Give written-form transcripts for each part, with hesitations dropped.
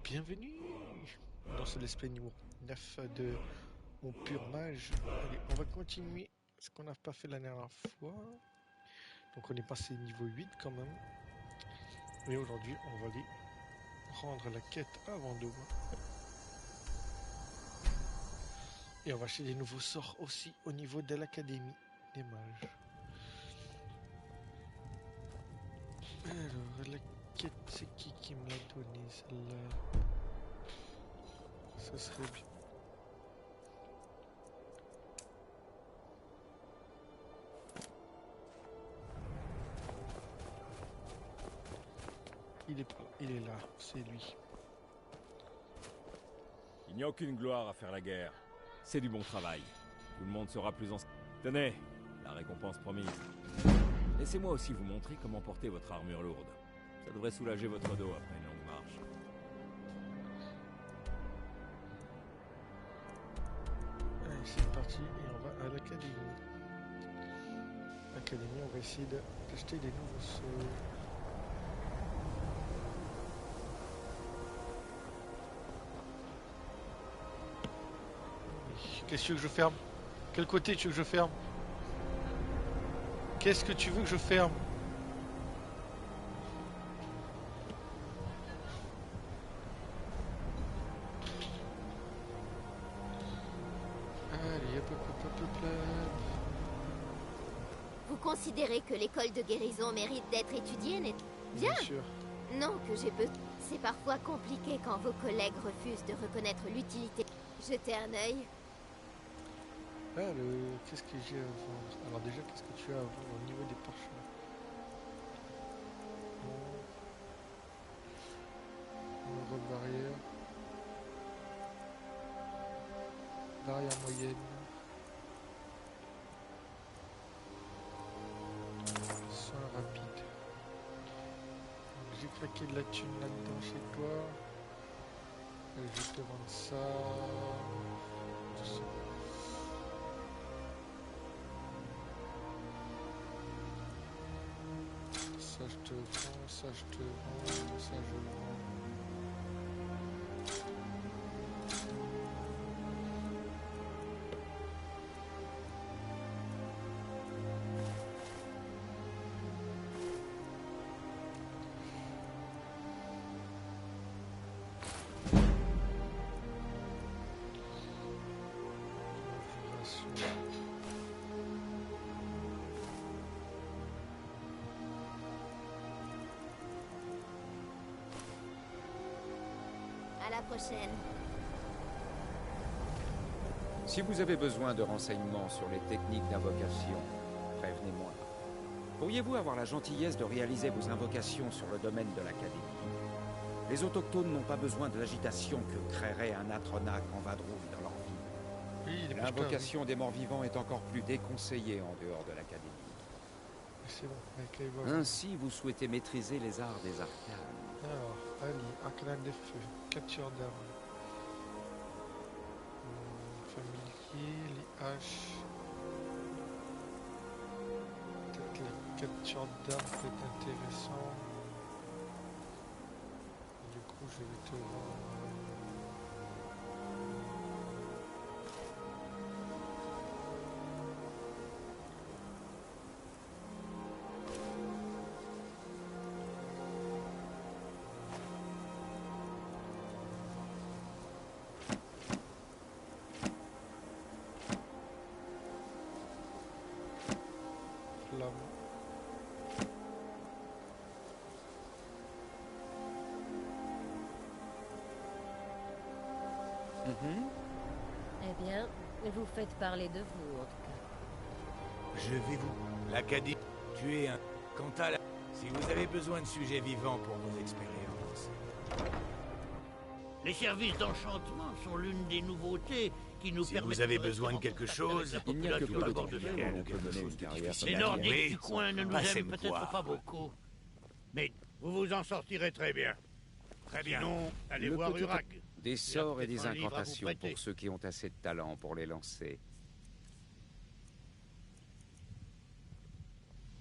Bienvenue dans ce let's play numéro 9 de mon pur mage. Allez, on va continuer ce qu'on n'a pas fait la dernière fois. Donc on est passé niveau 8 quand même. Et aujourd'hui on va aller rendre la quête à Vendôme. Et on va acheter des nouveaux sorts aussi au niveau de l'académie des mages. Alors la quête, c'est qui me l'a donné celle-là? Ça serait bien. Il est là, c'est lui. Il n'y a aucune gloire à faire la guerre. C'est du bon travail. Tout le monde sera plus en... Tenez, la récompense promise. Laissez-moi aussi vous montrer comment porter votre armure lourde. Ça devrait soulager votre dos après une longue marche. Allez, c'est parti et on va à l'académie. L'académie, on va essayer d'acheter des nouveaux sorts. Qu'est-ce que tu veux que je ferme? Quel côté tu veux que je ferme? Qu'est-ce que tu veux que je ferme? Allez, hop, hop, hop, hop, là. Vous considérez que l'école de guérison mérite d'être étudiée, n'est-ce pas? Bien sûr. Non, que j'ai peu. C'est parfois compliqué quand vos collègues refusent de reconnaître l'utilité. Jetez un œil. Ah, qu'est-ce que j'ai à vendre? Alors déjà, qu'est-ce que tu as à vendre au niveau des parchemins? Robe barrière. Barrière moyenne. Soin rapide. Donc, j'ai claqué de la thune là-dedans chez toi. Et je vais te vendre ça. Ça je te vends, ça je te vends, ça je vends. À la prochaine. Si vous avez besoin de renseignements sur les techniques d'invocation, prévenez-moi. Pourriez-vous avoir la gentillesse de réaliser vos invocations sur le domaine de l'académie? Les autochtones n'ont pas besoin de l'agitation que créerait un Atronach en vadrouille dans leur vie. Oui, L'invocation des morts-vivants est encore plus déconseillée en dehors de l'académie. c'est bon, avec les voix. Ainsi, vous souhaitez maîtriser les arts des arcanes. Alors, Ali, arcane des feux, capture d'armes. Familier, les haches. Peut-être la capture d'armes peut être intéressant. Du coup, je vais te vendre. Flamme. Eh bien, vous faites parler de vous, en tout cas. Je vais vous... L'Acadie, tu es un... Quant à la... Si vous avez besoin de sujets vivants pour vos expériences... Les services d'enchantement sont l'une des nouveautés qui nous Si permettent... vous avez besoin de quelque chose, Il n'y a que peu de d'abord temps de où faire on peut quelque mener chose une de carrière difficile. Les comme Nordiques Oui, du coin ne nous passez aiment me peut-être voir. pas beaucoup. Mais vous vous en sortirez très bien. Très bien. Sinon, allez Le voir petit- Urak. Des sorts et des peut-être un livre à vous incantations prêter. pour ceux qui ont assez de talent pour les lancer.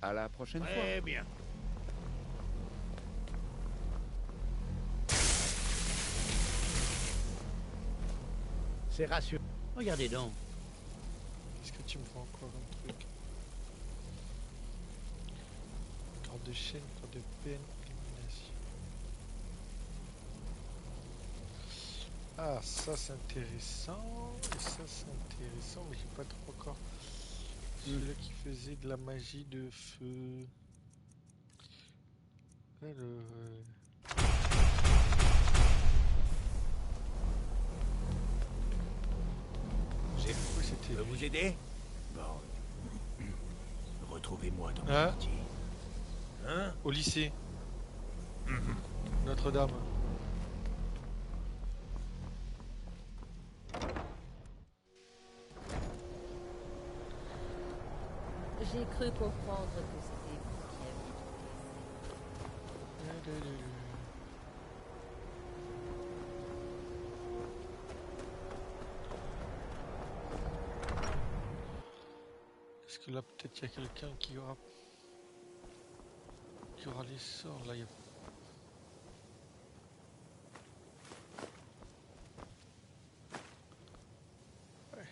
À la prochaine fois. Très bien. C'est rassurant. Regardez donc. Qu'est-ce que tu me prends encore un truc? Corde de chaîne, corde de peine, illumination. Ah, ça c'est intéressant. Et ça c'est intéressant, mais j'ai pas trop encore. Celui-là qui faisait de la magie de feu. Alors, J'ai oui, c'était peux lui. vous aider? Bon. Retrouvez-moi dans Hein? le quartier. Hein? Au lycée. Notre-Dame. J'ai cru comprendre que c'était vous qui aviez tout cassé. Est-ce que là peut-être il y a quelqu'un qui aura les sorts là, il y a... Ouais.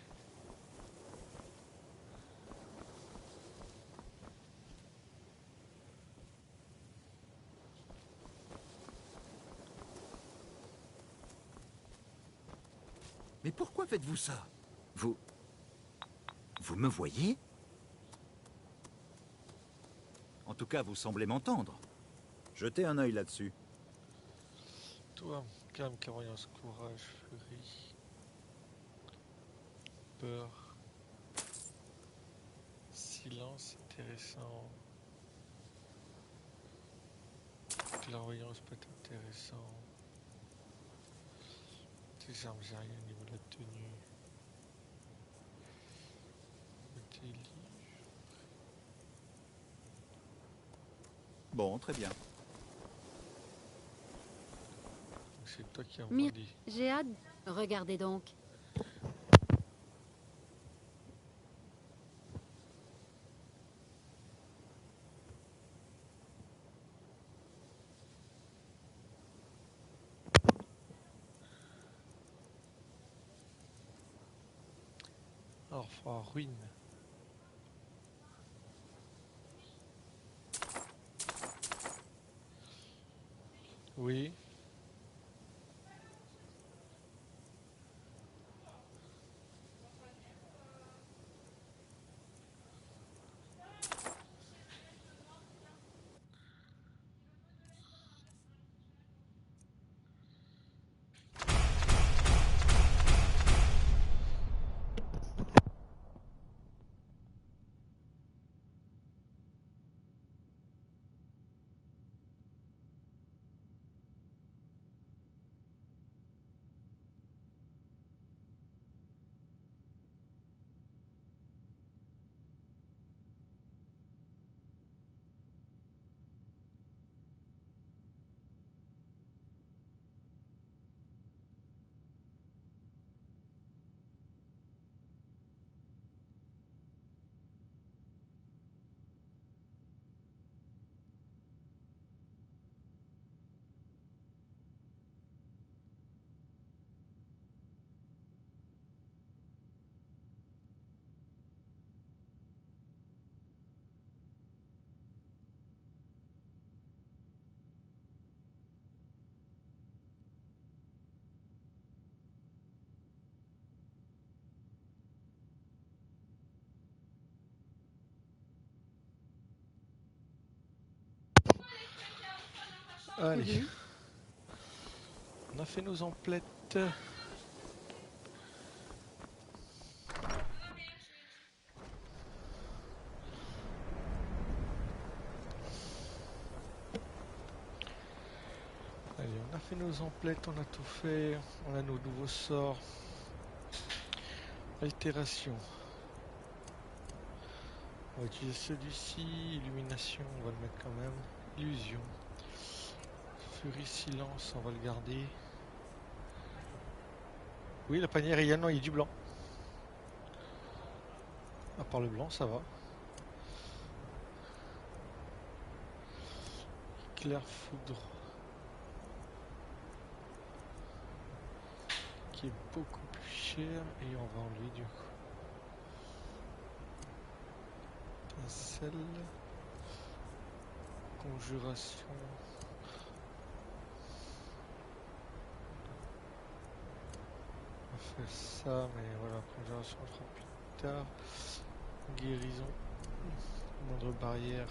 Mais pourquoi faites-vous ça? Vous me voyez? En tout cas, vous semblez m'entendre. Jetez un œil là-dessus. Toi, calme, clairvoyance, courage, furie, peur, silence, intéressant, clairvoyance peut être intéressant, tes armes, j'ai rien au niveau de la tenue, tes livres. Bon, très bien. Donc c'est toi qui as Mir- dit. J'ai hâte. Regardez donc. Alors, ruine. Oui. Allez. On a fait nos emplettes. Allez, on a fait nos emplettes, on a tout fait. On a nos nouveaux sorts. Altération. On va utiliser celui-ci. Illumination, on va le mettre quand même. Illusion. Furie, silence, on va le garder. Oui, la panière est non, il y a du blanc. À part le blanc, ça va. Claire foudre. Qui est beaucoup plus cher et on va enlever du coup. Étincelle. Conjuration. On va faire ça, mais voilà, conjuration on le fera plus tard. Guérison. Moindre barrière.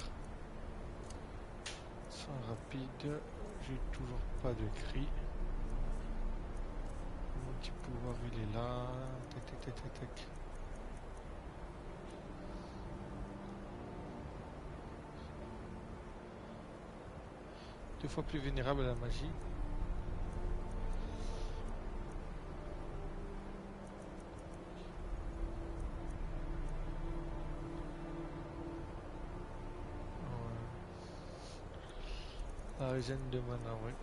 Soin rapide. J'ai toujours pas de cri. Mon petit pouvoir il est là. Tac tac tac tac tac. Deux fois plus vénérable à la magie. La régène de mana, ouais.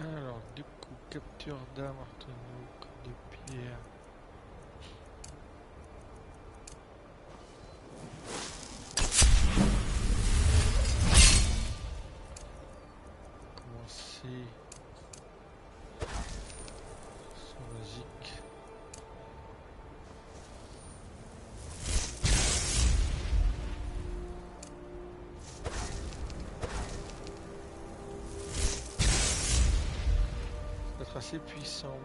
Alors, du coup, capture d'âme, artenou, corps de pierre. Commencer sur magique. Être assez puissant.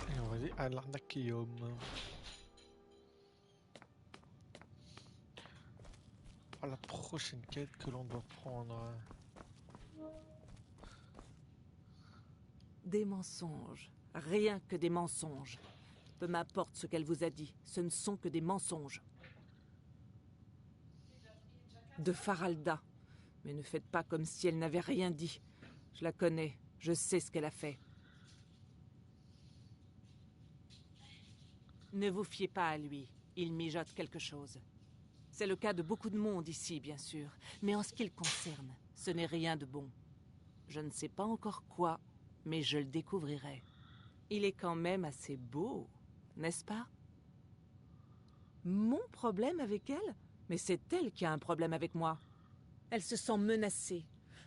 Et on va aller à l'arnaqueum. À la prochaine quête que l'on doit prendre. Des mensonges. Rien que des mensonges. Peu m'importe ce qu'elle vous a dit, ce ne sont que des mensonges. De Faralda. Mais ne faites pas comme si elle n'avait rien dit. Je la connais, je sais ce qu'elle a fait. Ne vous fiez pas à lui, il mijote quelque chose. C'est le cas de beaucoup de monde ici, bien sûr, mais en ce qui le concerne, ce n'est rien de bon. Je ne sais pas encore quoi, mais je le découvrirai. Il est quand même assez beau, n'est-ce pas? Mon problème avec elle? Mais c'est elle qui a un problème avec moi. Elle se sent menacée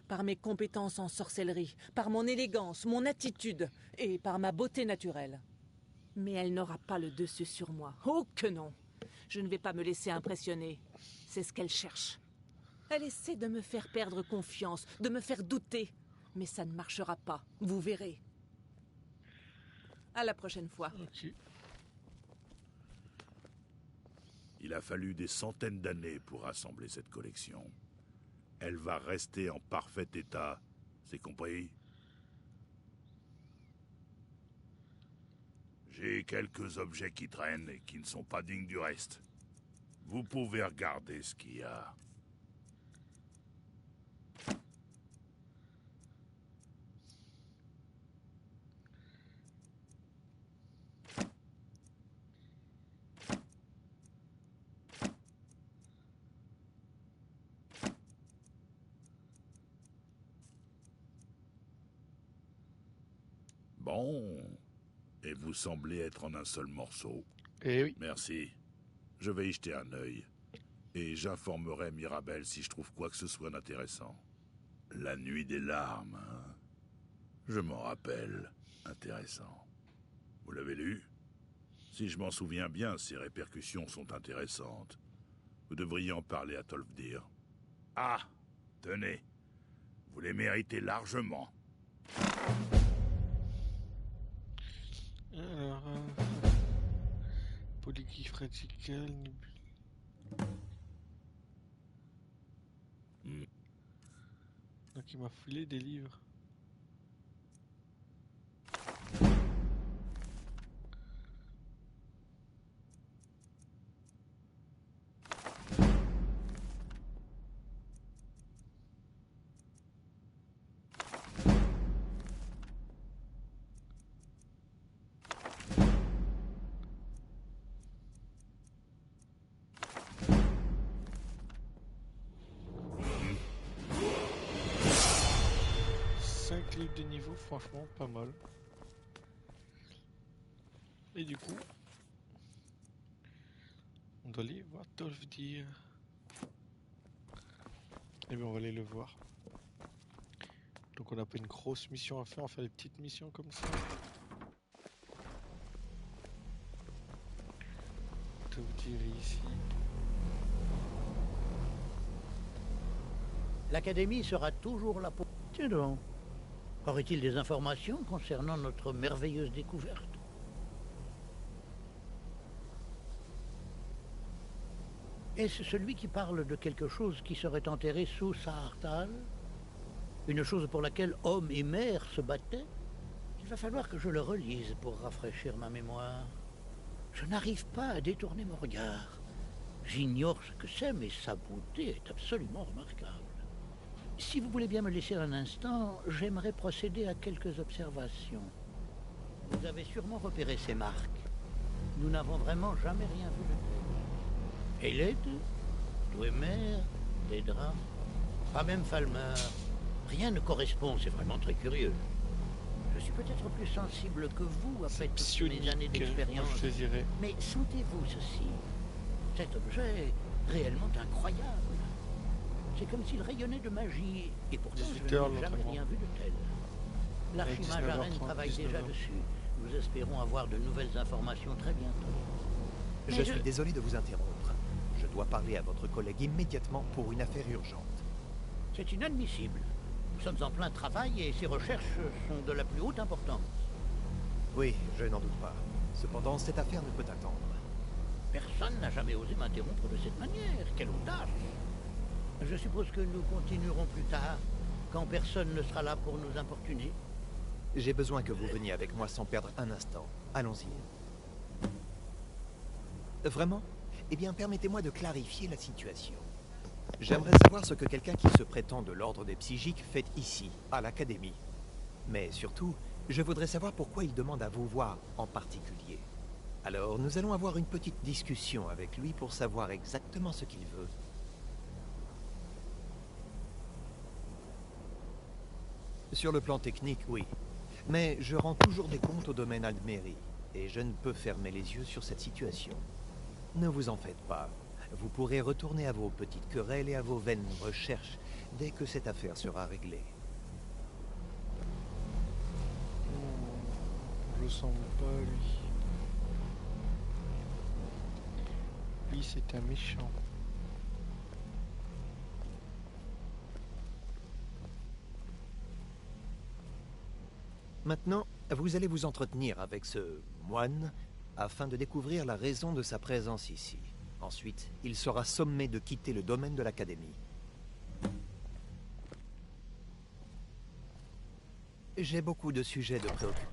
par mes compétences en sorcellerie, par mon élégance, mon attitude et par ma beauté naturelle. Mais elle n'aura pas le dessus sur moi. Oh que non! Je ne vais pas me laisser impressionner. C'est ce qu'elle cherche. Elle essaie de me faire perdre confiance, de me faire douter. Mais ça ne marchera pas, vous verrez. À la prochaine fois. Ok. Il a fallu des centaines d'années pour rassembler cette collection. Elle va rester en parfait état, c'est compris? J'ai quelques objets qui traînent et qui ne sont pas dignes du reste. Vous pouvez regarder ce qu'il y a. Bon. Et vous semblez être en un seul morceau. Eh oui. Merci. Je vais y jeter un œil. Et j'informerai Mirabelle si je trouve quoi que ce soit d'intéressant. La nuit des larmes, hein? Je m'en rappelle. Intéressant. Vous l'avez lu? Si je m'en souviens bien, ses répercussions sont intéressantes. Vous devriez en parler à Tolfdir. Ah! Tenez. Vous les méritez largement. Alors, polyglyphe radical. Donc il m'a filé des livres. Livres de niveau, franchement pas mal. Et du coup, on doit aller voir Tolfdir. Et bien on va aller le voir. Donc on n'a pas une grosse mission à faire, on fait des petites missions comme ça. Que vous direz ici? L'Académie sera toujours là pour... Tiens donc. Aurait-il des informations concernant notre merveilleuse découverte? Est-ce celui qui parle de quelque chose qui serait enterré sous Saarthal? Une chose pour laquelle homme et mère se battaient? Il va falloir que je le relise pour rafraîchir ma mémoire. Je n'arrive pas à détourner mon regard. J'ignore ce que c'est, mais sa beauté est absolument remarquable. Si vous voulez bien me laisser un instant, j'aimerais procéder à quelques observations. Vous avez sûrement repéré ces marques. Nous n'avons vraiment jamais rien vu de tel. Eled, Dwemer, Dedra, pas même Falmer. Rien ne correspond, c'est vraiment très curieux. Je suis peut-être plus sensible que vous après toutes mes années d'expérience. Mais sentez-vous ceci? Cet objet est réellement incroyable. C'est comme s'il rayonnait de magie, et pourtant je n'ai jamais rien vu de tel. L'Archimage travaille déjà dessus. Nous espérons avoir de nouvelles informations très bientôt. Je suis désolé de vous interrompre. Je dois parler à votre collègue immédiatement pour une affaire urgente. C'est inadmissible. Nous sommes en plein travail et ces recherches sont de la plus haute importance. Oui, je n'en doute pas. Cependant, cette affaire ne peut attendre. Personne n'a jamais osé m'interrompre de cette manière. Quelle audace! Je suppose que nous continuerons plus tard, quand personne ne sera là pour nous importuner. J'ai besoin que vous veniez avec moi sans perdre un instant. Allons-y. Vraiment? Eh bien, permettez-moi de clarifier la situation. J'aimerais savoir ce que quelqu'un qui se prétend de l'ordre des psychiques fait ici, à l'Académie. Mais surtout, je voudrais savoir pourquoi il demande à vous voir en particulier. Alors, nous allons avoir une petite discussion avec lui pour savoir exactement ce qu'il veut. Sur le plan technique, oui. Mais je rends toujours des comptes au domaine Aldmeri, et je ne peux fermer les yeux sur cette situation. Ne vous en faites pas. Vous pourrez retourner à vos petites querelles et à vos vaines recherches dès que cette affaire sera réglée. Je le sens pas, lui. Lui, c'est un méchant. Maintenant, vous allez vous entretenir avec ce moine afin de découvrir la raison de sa présence ici. Ensuite, il sera sommé de quitter le domaine de l'Académie. J'ai beaucoup de sujets de préoccupation.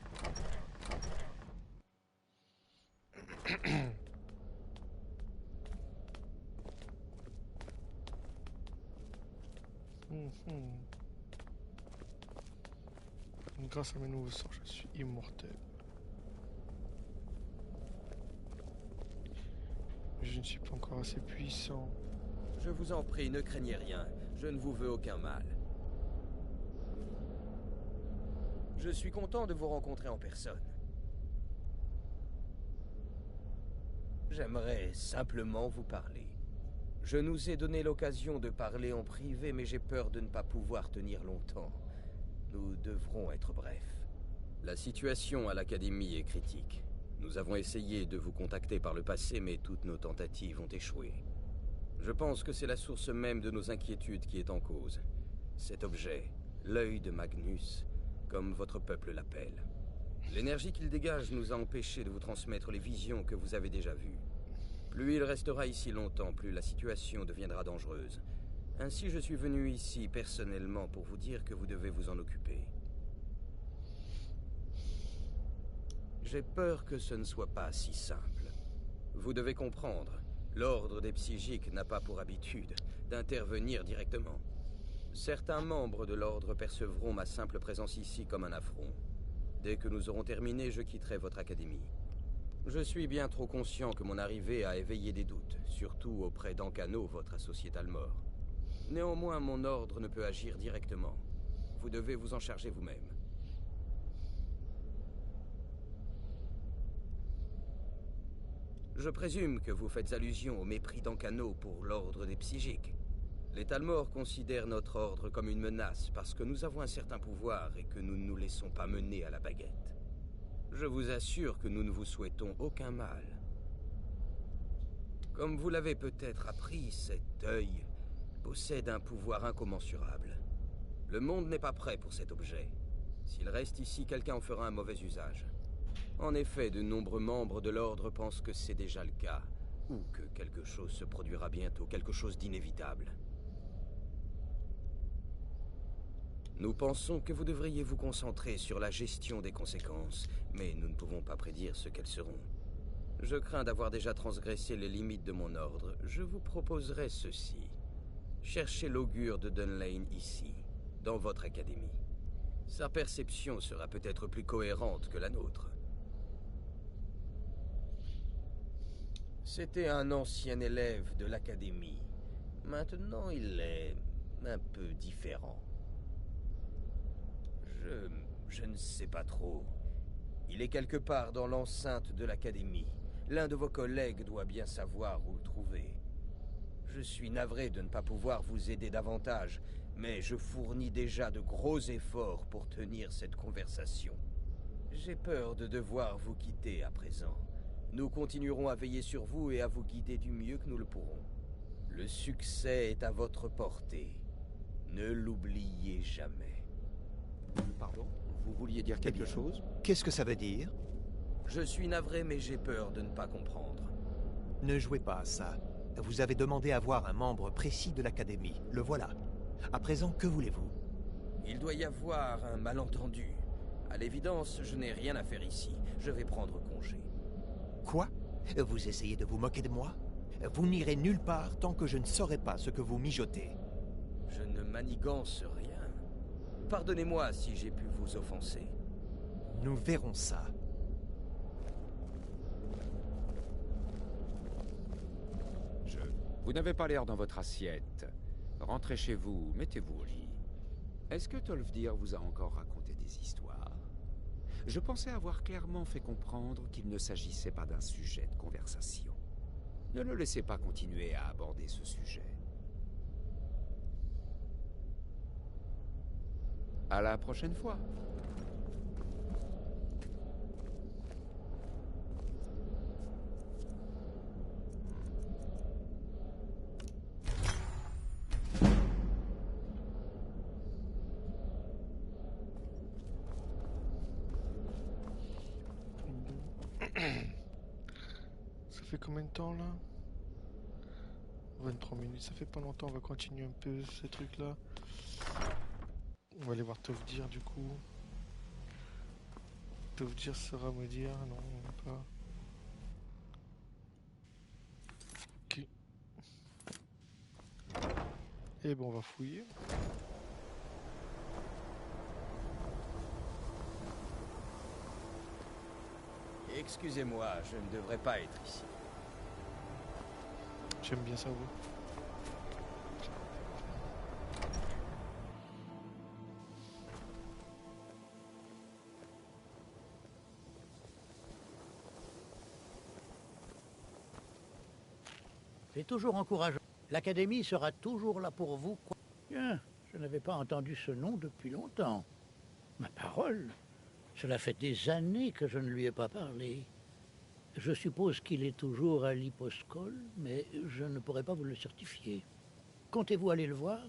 Grâce à mes nouveaux sorts, je suis immortel. Je ne suis pas encore assez puissant. Je vous en prie, ne craignez rien. Je ne vous veux aucun mal. Je suis content de vous rencontrer en personne. J'aimerais simplement vous parler. Je nous ai donné l'occasion de parler en privé, mais j'ai peur de ne pas pouvoir tenir longtemps. Nous devrons être brefs. La situation à l'Académie est critique. Nous avons essayé de vous contacter par le passé, mais toutes nos tentatives ont échoué. Je pense que c'est la source même de nos inquiétudes qui est en cause. Cet objet, l'œil de Magnus, comme votre peuple l'appelle. L'énergie qu'il dégage nous a empêchés de vous transmettre les visions que vous avez déjà vues. Plus il restera ici longtemps, plus la situation deviendra dangereuse. Ainsi, je suis venu ici personnellement pour vous dire que vous devez vous en occuper. J'ai peur que ce ne soit pas si simple. Vous devez comprendre, l'ordre des psychiques n'a pas pour habitude d'intervenir directement. Certains membres de l'ordre percevront ma simple présence ici comme un affront. Dès que nous aurons terminé, je quitterai votre académie. Je suis bien trop conscient que mon arrivée a éveillé des doutes, surtout auprès d'Ankano, votre associé Talmor. Néanmoins, mon ordre ne peut agir directement. Vous devez vous en charger vous-même. Je présume que vous faites allusion au mépris d'Ankano pour l'ordre des psychiques. Les Talmor considèrent notre ordre comme une menace parce que nous avons un certain pouvoir et que nous ne nous laissons pas mener à la baguette. Je vous assure que nous ne vous souhaitons aucun mal. Comme vous l'avez peut-être appris, cet œil possède un pouvoir incommensurable. Le monde n'est pas prêt pour cet objet. S'il reste ici, quelqu'un en fera un mauvais usage. En effet, de nombreux membres de l'ordre pensent que c'est déjà le cas, ou que quelque chose se produira bientôt, quelque chose d'inévitable. Nous pensons que vous devriez vous concentrer sur la gestion des conséquences, mais nous ne pouvons pas prédire ce qu'elles seront. Je crains d'avoir déjà transgressé les limites de mon ordre. Je vous proposerai ceci. Cherchez l'augure de Dunlane ici, dans votre académie. Sa perception sera peut-être plus cohérente que la nôtre. C'était un ancien élève de l'académie. Maintenant, il est un peu différent. Je ne sais pas trop. Il est quelque part dans l'enceinte de l'académie. L'un de vos collègues doit bien savoir où le trouver. Je suis navré de ne pas pouvoir vous aider davantage, mais je fournis déjà de gros efforts pour tenir cette conversation. J'ai peur de devoir vous quitter à présent. Nous continuerons à veiller sur vous et à vous guider du mieux que nous le pourrons. Le succès est à votre portée. Ne l'oubliez jamais. Pardon? Vous vouliez dire quelque chose? Qu'est-ce que ça veut dire? Je suis navré, mais j'ai peur de ne pas comprendre. Ne jouez pas à ça. Vous avez demandé à voir un membre précis de l'Académie. Le voilà. À présent, que voulez-vous? Il doit y avoir un malentendu. À l'évidence, je n'ai rien à faire ici. Je vais prendre congé. Quoi? Vous essayez de vous moquer de moi? Vous n'irez nulle part tant que je ne saurai pas ce que vous mijotez. Je ne manigance rien. Pardonnez-moi si j'ai pu vous offenser. Nous verrons ça. Vous n'avez pas l'air dans votre assiette. Rentrez chez vous, mettez-vous au lit. Est-ce que Tolfdir vous a encore raconté des histoires? Je pensais avoir clairement fait comprendre qu'il ne s'agissait pas d'un sujet de conversation. Ne le laissez pas continuer à aborder ce sujet. À la prochaine fois. Ça fait combien de temps là? 23 minutes, ça fait pas longtemps, on va continuer un peu ces trucs là. On va aller voir Tolfdir du coup. Tolfdir sera me dire, non, pas. Ok. Et bon, on va fouiller. Excusez-moi, je ne devrais pas être ici. J'aime bien ça, vous. C'est toujours encourageant. L'Académie sera toujours là pour vous. Bien, je n'avais pas entendu ce nom depuis longtemps. Ma parole, cela fait des années que je ne lui ai pas parlé. Je suppose qu'il est toujours à l'Hyposcole, mais je ne pourrai pas vous le certifier. Comptez-vous aller le voir?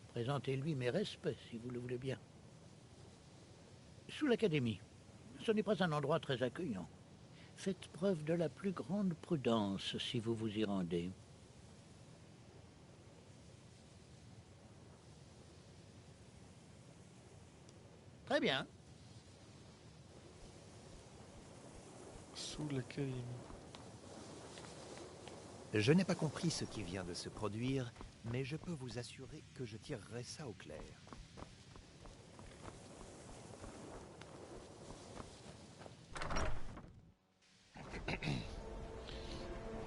Présentez-lui mes respects, si vous le voulez bien. Sous l'Académie, ce n'est pas un endroit très accueillant. Faites preuve de la plus grande prudence si vous vous y rendez. Très bien. Sous l'Académie. Je n'ai pas compris ce qui vient de se produire, mais je peux vous assurer que je tirerai ça au clair.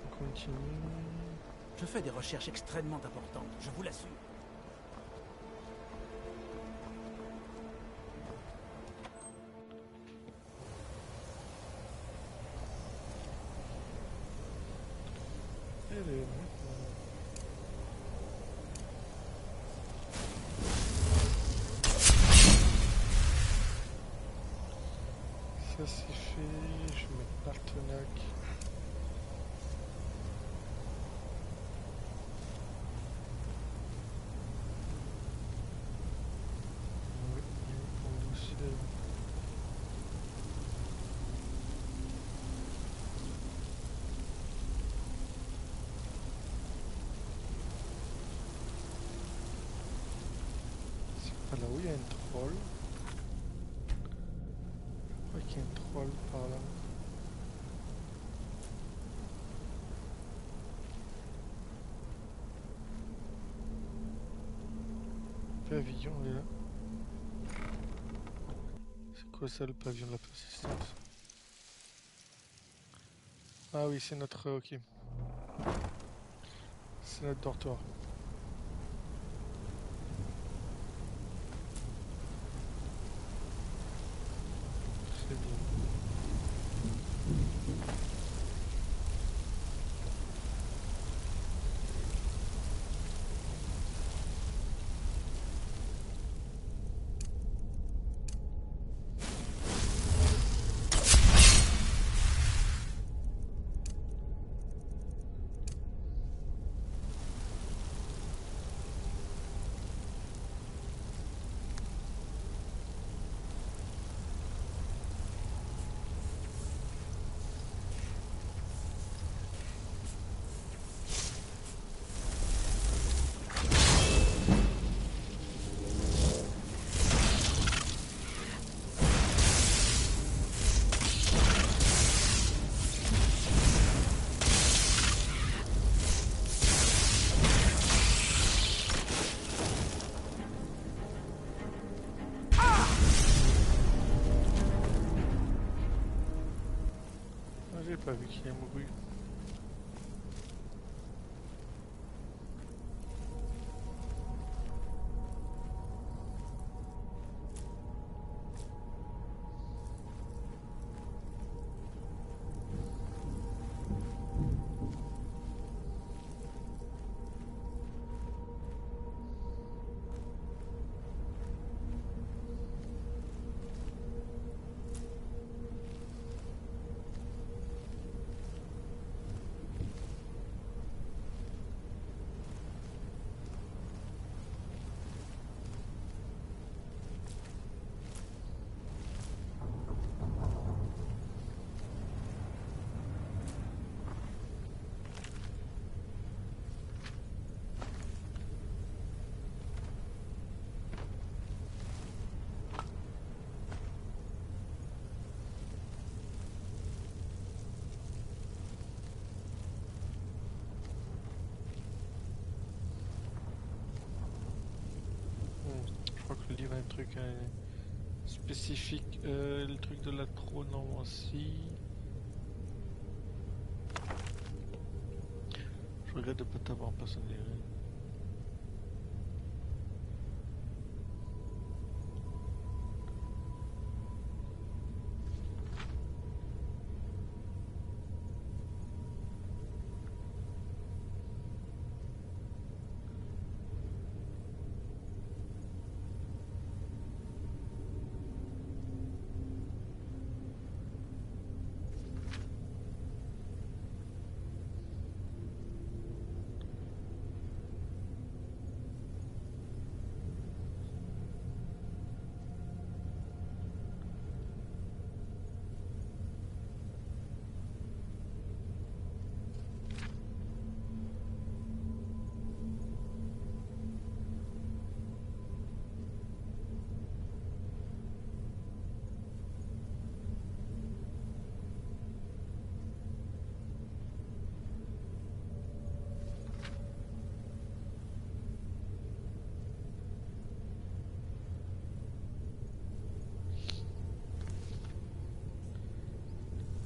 On continue. Je fais des recherches extrêmement importantes, je vous l'assure. Ça c'est fait, je vais mettre Partenac. Ouais, il me prend aussi là. C'est pas là où il y a un troll. Je crois qu'il y a un troll par là. Pavillon, il est là. C'est quoi ça le pavillon de la persistance? Ah oui, c'est notre... ok. C'est notre dortoir. C'est bien. J'ai pas vu qu'il y a mouru. Je crois que le livre a un truc spécifique. Le truc de la trône aussi. Je regrette de ne pas t'avoir personnalisé.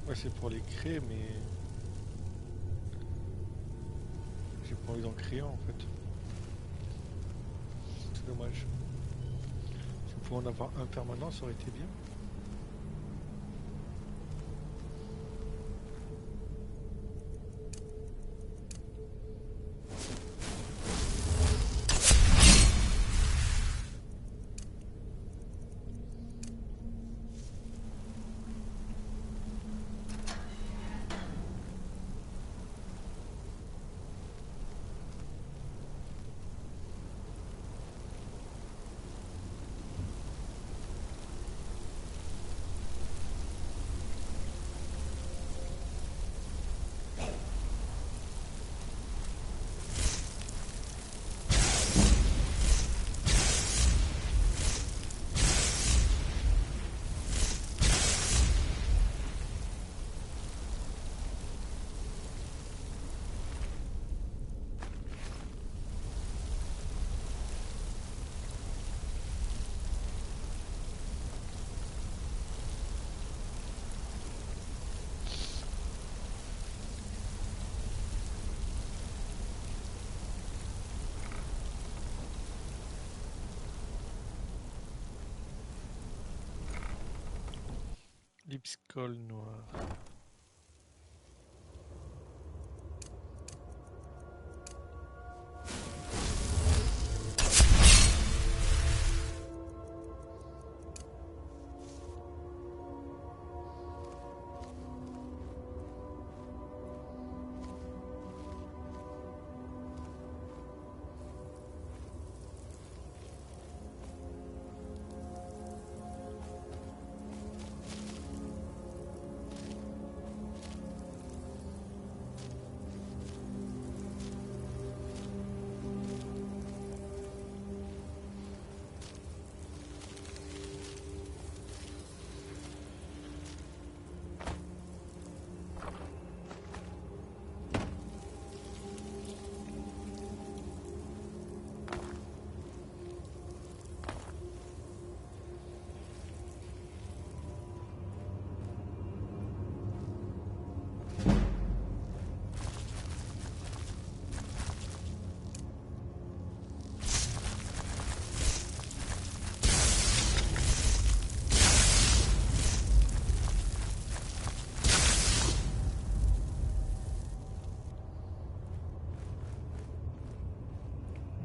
Ouais, c'est pour les créer, mais j'ai pas envie d'en créer en fait. C'est dommage. Si on pouvait en avoir un permanent, ça aurait été bien. Lipscol noir.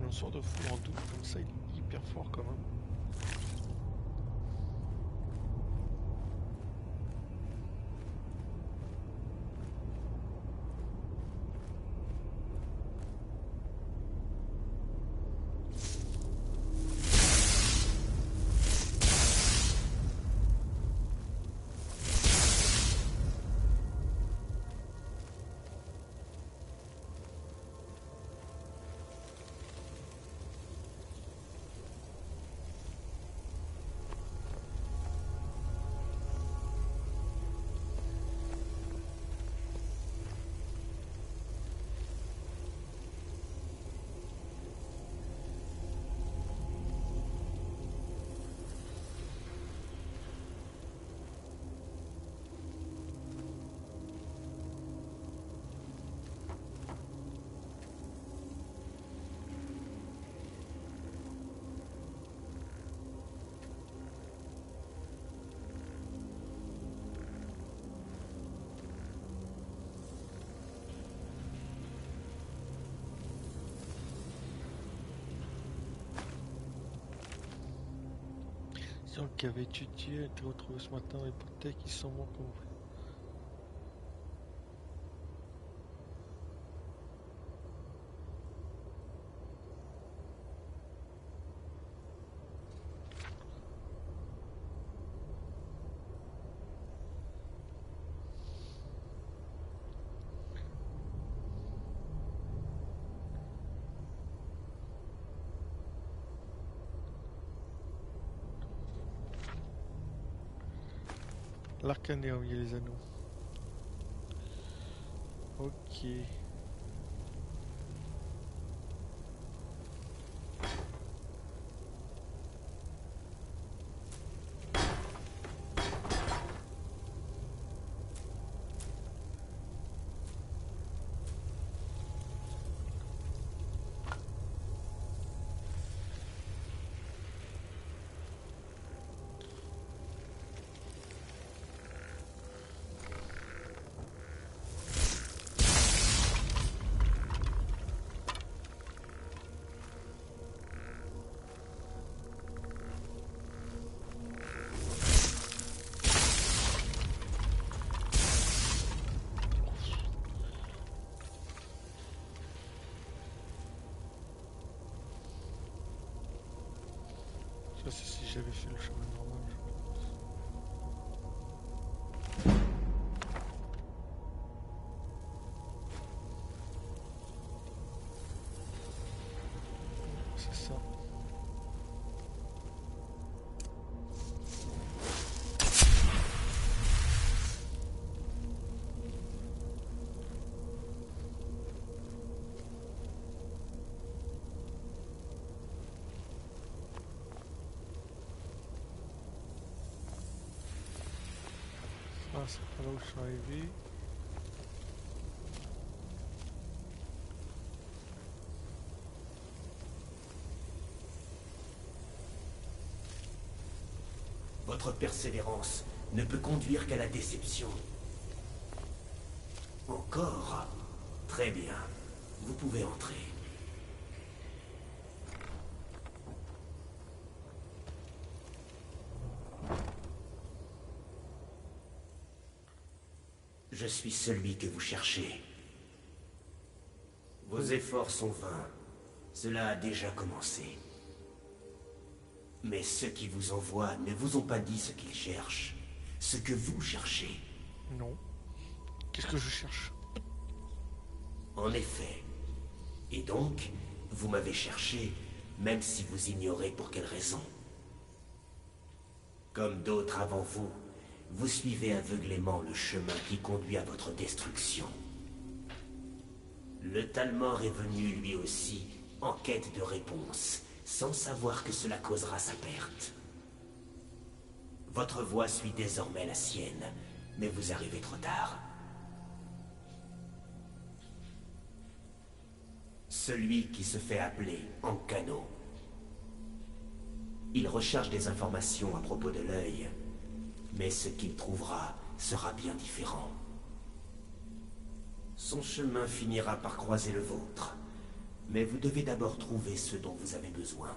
Un sort de fou en double comme ça, il est hyper fort quand même. Gens qui avaient étudié a été retrouvé ce matin dans l'hypothèque, ils sont morts comme vous. L'Arcanéum, il y a les anneaux. Ok. Ça c'est si j'avais fait le chemin normal, je pense. C'est ça. Ah, c'est pas là où je suis arrivé. Votre persévérance ne peut conduire qu'à la déception. Encore? Très bien. Vous pouvez entrer. Je suis celui que vous cherchez. Vos efforts sont vains. Cela a déjà commencé. Mais ceux qui vous envoient ne vous ont pas dit ce qu'ils cherchent. Ce que vous cherchez. Non. Qu'est-ce que je cherche? En effet. Et donc, vous m'avez cherché, même si vous ignorez pour quelle raison. Comme d'autres avant vous, vous suivez aveuglément le chemin qui conduit à votre destruction. Le Talmor est venu lui aussi en quête de réponse, sans savoir que cela causera sa perte. Votre voie suit désormais la sienne, mais vous arrivez trop tard. Celui qui se fait appeler Ankano. Il recherche des informations à propos de l'œil, mais ce qu'il trouvera sera bien différent. Son chemin finira par croiser le vôtre, mais vous devez d'abord trouver ce dont vous avez besoin.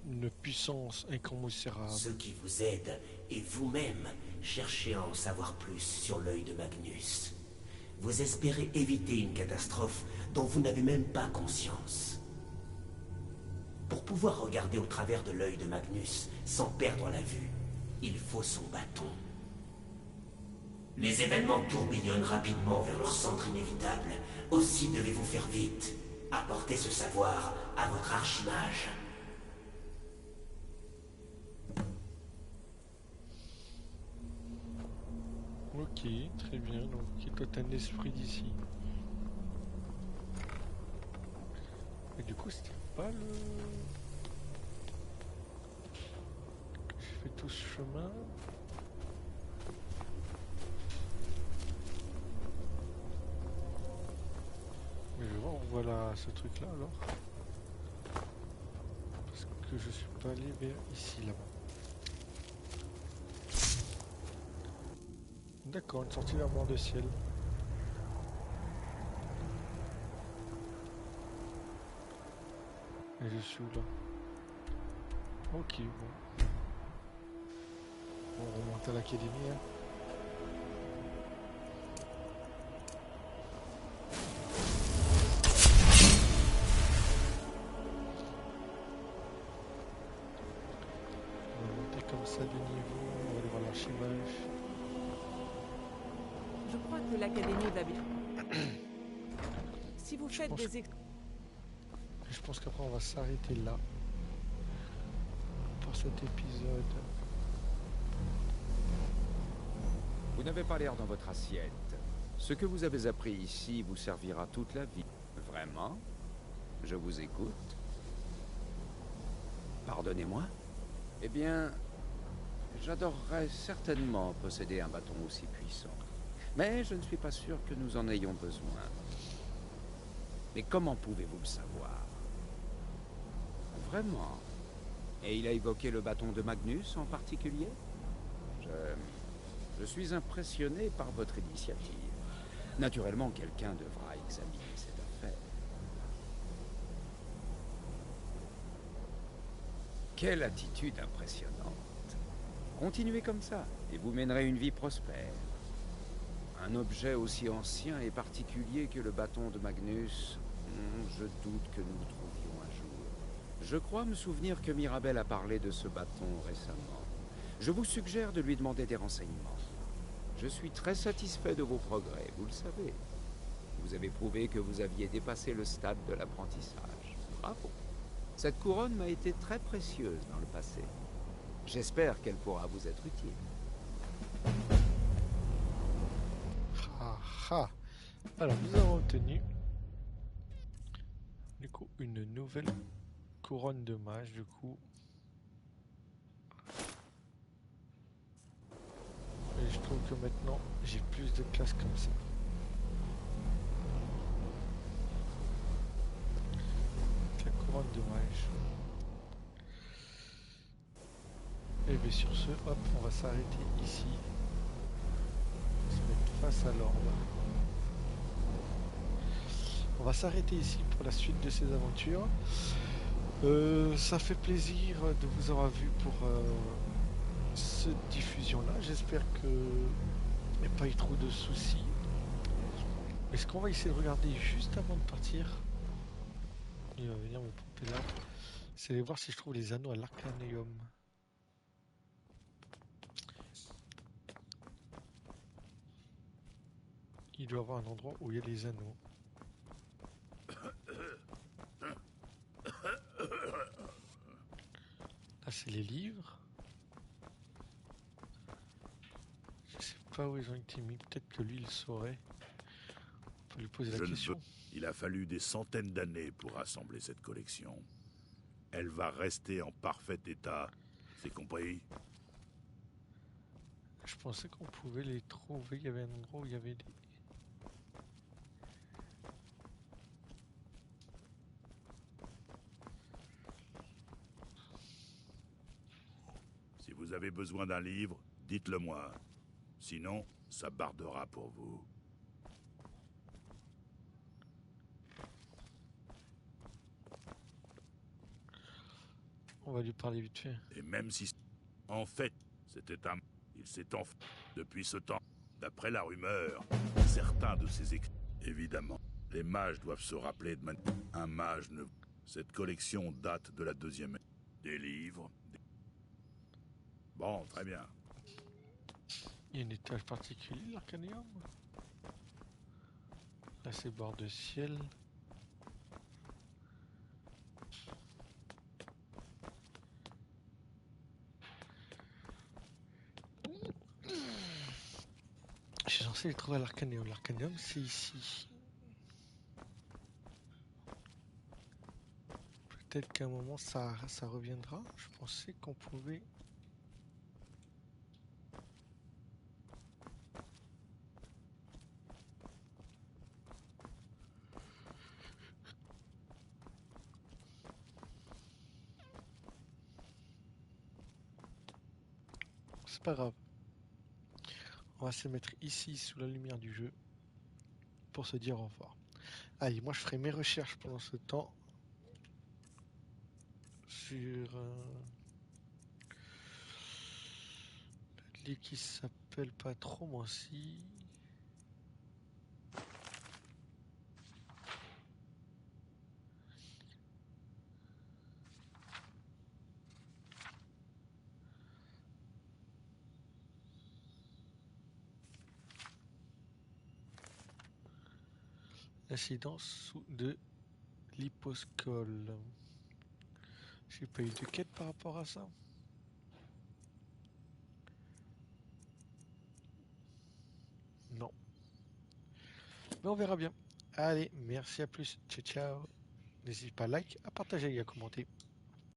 Une puissance incommensurable. Ceux qui vous aident et vous-même cherchez à en savoir plus sur l'œil de Magnus. Vous espérez éviter une catastrophe dont vous n'avez même pas conscience. Pour pouvoir regarder au travers de l'œil de Magnus sans perdre la vue, il faut son bâton. Les événements tourbillonnent rapidement vers leur centre inévitable. Aussi devez-vous faire vite. Apportez ce savoir à votre archimage. Ok, très bien. Donc, toi, t'as un esprit d'ici. Et du coup, c'était pas le... Je fais tout ce chemin. Mais je vais voir, voilà ce truc-là alors. Parce que je suis pas allé vers ici, là-bas. D'accord, une sortie d'un bord de ciel. Et je suis où là? Ok, bon. On remonte à l'académie. Hein. On va monter comme ça de niveau. On va aller voir l'archimage. Je crois que l'académie va bien. Si vous faites des... Je pense qu'après on va s'arrêter là. Pour cet épisode. Vous n'avez pas l'air dans votre assiette. Ce que vous avez appris ici vous servira toute la vie. Vraiment? Je vous écoute. Pardonnez-moi? Eh bien, j'adorerais certainement posséder un bâton aussi puissant. Mais je ne suis pas sûr que nous en ayons besoin. Mais comment pouvez-vous le savoir? Vraiment? Et il a évoqué le bâton de Magnus en particulier? Je suis impressionné par votre initiative. Naturellement, quelqu'un devra examiner cette affaire. Quelle attitude impressionnante. Continuez comme ça, et vous mènerez une vie prospère. Un objet aussi ancien et particulier que le bâton de Magnus, je doute que nous le trouvions un jour. Je crois me souvenir que Mirabel a parlé de ce bâton récemment. Je vous suggère de lui demander des renseignements. Je suis très satisfait de vos progrès, vous le savez. Vous avez prouvé que vous aviez dépassé le stade de l'apprentissage. Bravo. Cette couronne m'a été très précieuse dans le passé. J'espère qu'elle pourra vous être utile. Ah ah. Alors nous avons obtenu du coup une nouvelle couronne de mage du coup. Et je trouve que maintenant j'ai plus de classe comme ça. La couronne de mage. Et bien sur ce, hop, on va s'arrêter ici. On va se mettre face à l'orbe. On va s'arrêter ici pour la suite de ces aventures. Ça fait plaisir de vous avoir vu pour cette diffusion-là. J'espère qu'il n'y a pas eu trop de soucis. Mais ce qu'on va essayer de regarder juste avant de partir, il va venir me pomper là, c'est de voir si je trouve les anneaux à l'Arcaneum. Il doit y avoir un endroit où il y a les anneaux. Là, c'est les livres. Je sais pas où ils ont été mis. Peut-être que lui, il saurait. On peut lui poser la question. Il a fallu des centaines d'années pour rassembler cette collection. Elle va rester en parfait état. C'est compris? Je pensais qu'on pouvait les trouver. Il y avait un endroit où il y avait des... Si vous avez besoin d'un livre, dites-le moi. Sinon, ça bardera pour vous. On va lui parler vite fait. Et même si... En fait, c'était un... Il s'est enfui depuis ce temps. D'après la rumeur, certains de ses écrits... Évidemment, les mages doivent se rappeler de maintenant. Un mage ne... Cette collection date de la deuxième... Des livres... Bon, très bien. Il y a un étage particulier, l'Arcaneum. Là, c'est bord de ciel. Je suis censé les trouver à l'Arcaneum. L'Arcaneum, c'est ici. Peut-être qu'à un moment, ça reviendra. Je pensais qu'on pouvait... C'est pas grave. On va se mettre ici sous la lumière du jeu pour se dire au revoir. Allez, moi je ferai mes recherches pendant ce temps sur l'île qui s'appelle pas trop moi aussi. Incidence de l'hyposcole. J'ai pas eu de quête par rapport à ça. Non. Mais on verra bien. Allez, merci à plus. Ciao, ciao. N'hésitez pas à like, à partager et à commenter.